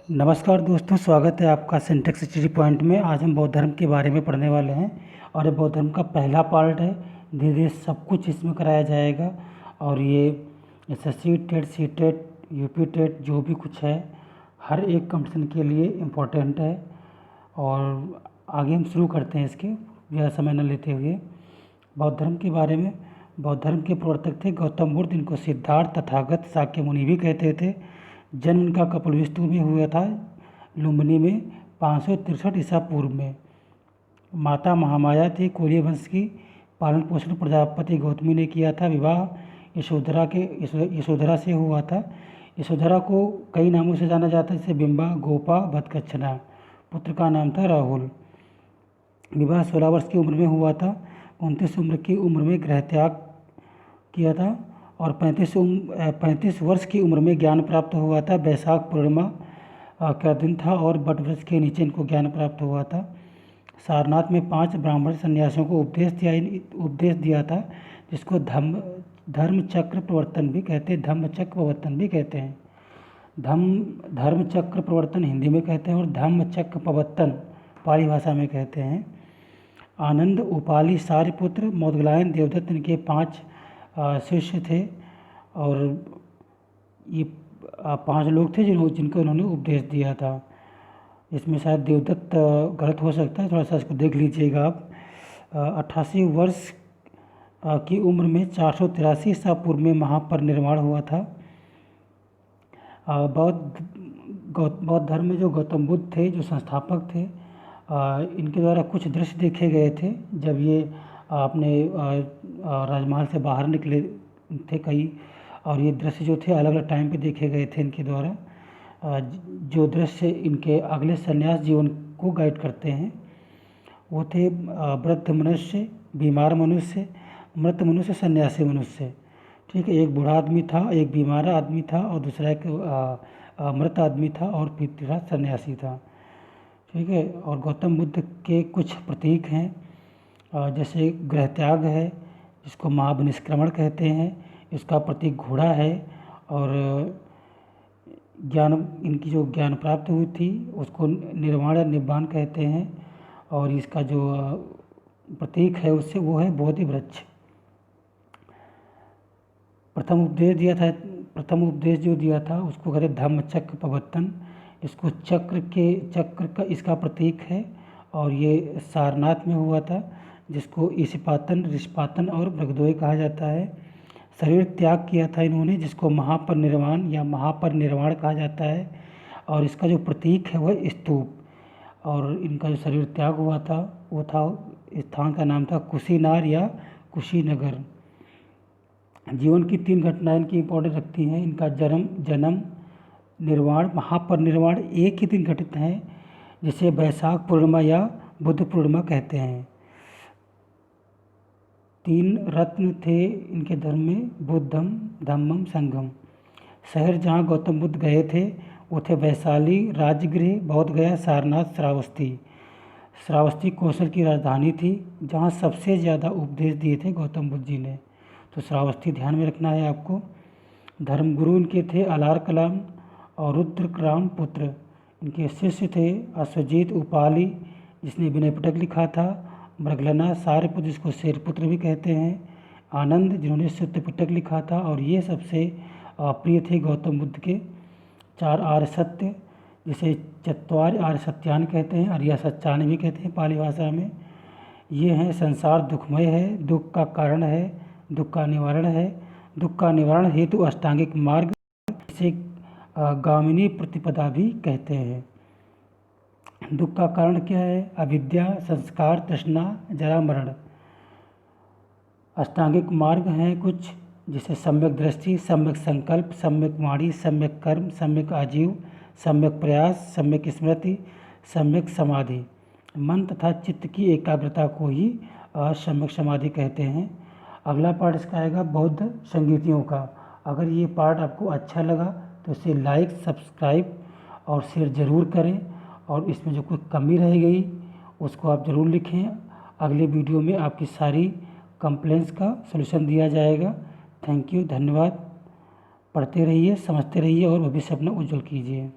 नमस्कार दोस्तों, स्वागत है आपका सिंटेक्स स्टडी पॉइंट में। आज हम बौद्ध धर्म के बारे में पढ़ने वाले हैं और ये बौद्ध धर्म का पहला पार्ट है। धीरे धीरे सब कुछ इसमें कराया जाएगा और ये SSC TET C TET UP TET जो भी कुछ है हर एक कंपटीशन के लिए इम्पोर्टेंट है। और आगे हम शुरू करते हैं इसके ज़्यादा समय न लेते हुए। बौद्ध धर्म के बारे में, बौद्ध धर्म के प्रवर्तक थे गौतम बुद्ध, इनको सिद्धार्थ, तथागत, शाक्य मुनि भी कहते थे। जन्म उनका कपिलवस्तु में हुआ था, लुम्बिनी में 563 ईसा पूर्व में। माता महामाया थी, कोलिय वंश की। पालन पोषण प्रजापति गौतमी ने किया था। विवाह यशोधरा से हुआ था। यशोधरा को कई नामों से जाना जाता है, जैसे बिंबा, गोपा, भद्दकच्छना। पुत्र का नाम था राहुल। विवाह 16 वर्ष की उम्र में हुआ था। 29 उम्र की उम्र में गृह त्याग किया था और 35 वर्ष की उम्र में ज्ञान प्राप्त हुआ था। बैसाख पूर्णिमा का दिन था और बट वृक्ष के नीचे इनको ज्ञान प्राप्त हुआ था। सारनाथ में 5 ब्राह्मण सन्यासियों को उपदेश दिया था, जिसको धर्म चक्र प्रवर्तन भी कहते हैं, धम्म चक्र प्रवर्तन भी कहते हैं। धर्म चक्र प्रवर्तन हिंदी में कहते हैं और धम्म चक्र प्रवर्तन पाली भाषा में कहते हैं। आनंद, उपाली, सारिपुत्र, मोदगलायन, देवदत्त इनके 5 शिष्य थे और ये 5 लोग थे जिनको उन्होंने उपदेश दिया था। इसमें शायद देवदत्त गलत हो सकता है, थोड़ा सा इसको देख लीजिएगा आप। 88 वर्ष की उम्र में 483 ईसा पूर्व में महापरिनिर्वाण हुआ था। बौद्ध धर्म में जो गौतम बुद्ध थे, जो संस्थापक थे, इनके द्वारा कुछ दृश्य देखे गए थे जब ये अपने राजमहल से बाहर निकले थे कई, और ये दृश्य जो थे अलग अलग टाइम पे देखे गए थे इनके द्वारा। जो दृश्य इनके अगले संन्यास जीवन को गाइड करते हैं वो थे वृद्ध मनुष्य, बीमार मनुष्य, मृत मनुष्य, सन्यासी मनुष्य। ठीक है, एक बूढ़ा आदमी था, एक बीमार आदमी था और दूसरा एक मृत आदमी था और फिर तीसरा सन्यासी था। ठीक है, और गौतम बुद्ध के कुछ प्रतीक हैं, जैसे गृह त्याग है जिसको महाविनिष्क्रमण कहते हैं, इसका प्रतीक घोड़ा है। और ज्ञान, इनकी जो ज्ञान प्राप्त हुई थी उसको निर्वाण या निब्बान कहते हैं। और इसका जो प्रतीक है उससे वो है बोधि वृक्ष। प्रथम उपदेश जो दिया था उसको कहते धम्म चक्र प्रवर्तन। इसको चक्र का इसका प्रतीक है और ये सारनाथ में हुआ था, जिसको ईशपातन, ऋषपातन और मृगद्वय कहा जाता है। शरीर त्याग किया था इन्होंने, जिसको महापरिनिर्वाण या महापरिनिर्वाण कहा जाता है। और इसका जो प्रतीक है वह स्तूप। और इनका जो शरीर त्याग हुआ था वो था, स्थान का नाम था कुशीनार या कुशीनगर। जीवन की 3 घटनाएं इनकी इंपॉर्टेंट रखती हैं। इनका जन्म, निर्वाण, महापरिनिर्वाण एक ही दिन घटित हैं, जिसे बैसाख पूर्णिमा या बुद्ध पूर्णिमा कहते हैं। 3 रत्न थे इनके धर्म में, बुद्धम, धम्मम, संघम। शहर जहाँ गौतम बुद्ध गए थे वो थे वैशाली, राजगृह, बोधगया, सारनाथ, श्रावस्ती। श्रावस्ती कौशल की राजधानी थी, जहाँ सबसे ज़्यादा उपदेश दिए थे गौतम बुद्ध जी ने, तो श्रावस्ती ध्यान में रखना है आपको। धर्मगुरु इनके थे अलार कलाम और रुद्रराम पुत्र। इनके शिष्य थे अश्वजीत, उपाली जिसने विनय पिटक लिखा था, मृगलना, सारिपुत्र जिसको शेरपुत्र भी कहते हैं, आनंद जिन्होंने शुद्ध पिटक लिखा था। और ये सबसे प्रिय थे गौतम बुद्ध के 4 आर्य सत्य, जिसे चत्वार आर्य सत्यान कहते हैं, आर्य सत्यान भी कहते हैं पाली भाषा में। ये हैं संसार दुखमय है, दुख का कारण है, दुख का निवारण है, दुख का निवारण हेतु अष्टांगिक मार्ग, इसे गामिनी प्रतिपदा भी कहते हैं। दुख का कारण क्या है? अविद्या, संस्कार, तृष्णा, जरा, मरण। अष्टांगिक मार्ग हैं कुछ, जिसे सम्यक दृष्टि, सम्यक संकल्प, सम्यक वाणी, सम्यक कर्म, सम्यक आजीव, सम्यक प्रयास, सम्यक स्मृति, सम्यक समाधि। मन तथा चित्त की एकाग्रता को ही सम्यक समाधि कहते हैं। अगला पार्ट इसका आएगा बौद्ध संगीतियों का। अगर ये पार्ट आपको अच्छा लगा तो इसे लाइक, सब्सक्राइब और शेयर ज़रूर करें, और इसमें जो कोई कमी रह गई उसको आप ज़रूर लिखें। अगले वीडियो में आपकी सारी कंप्लेंट्स का सलूशन दिया जाएगा। थैंक यू, धन्यवाद। पढ़ते रहिए, समझते रहिए और भविष्य अपना उज्जवल कीजिए।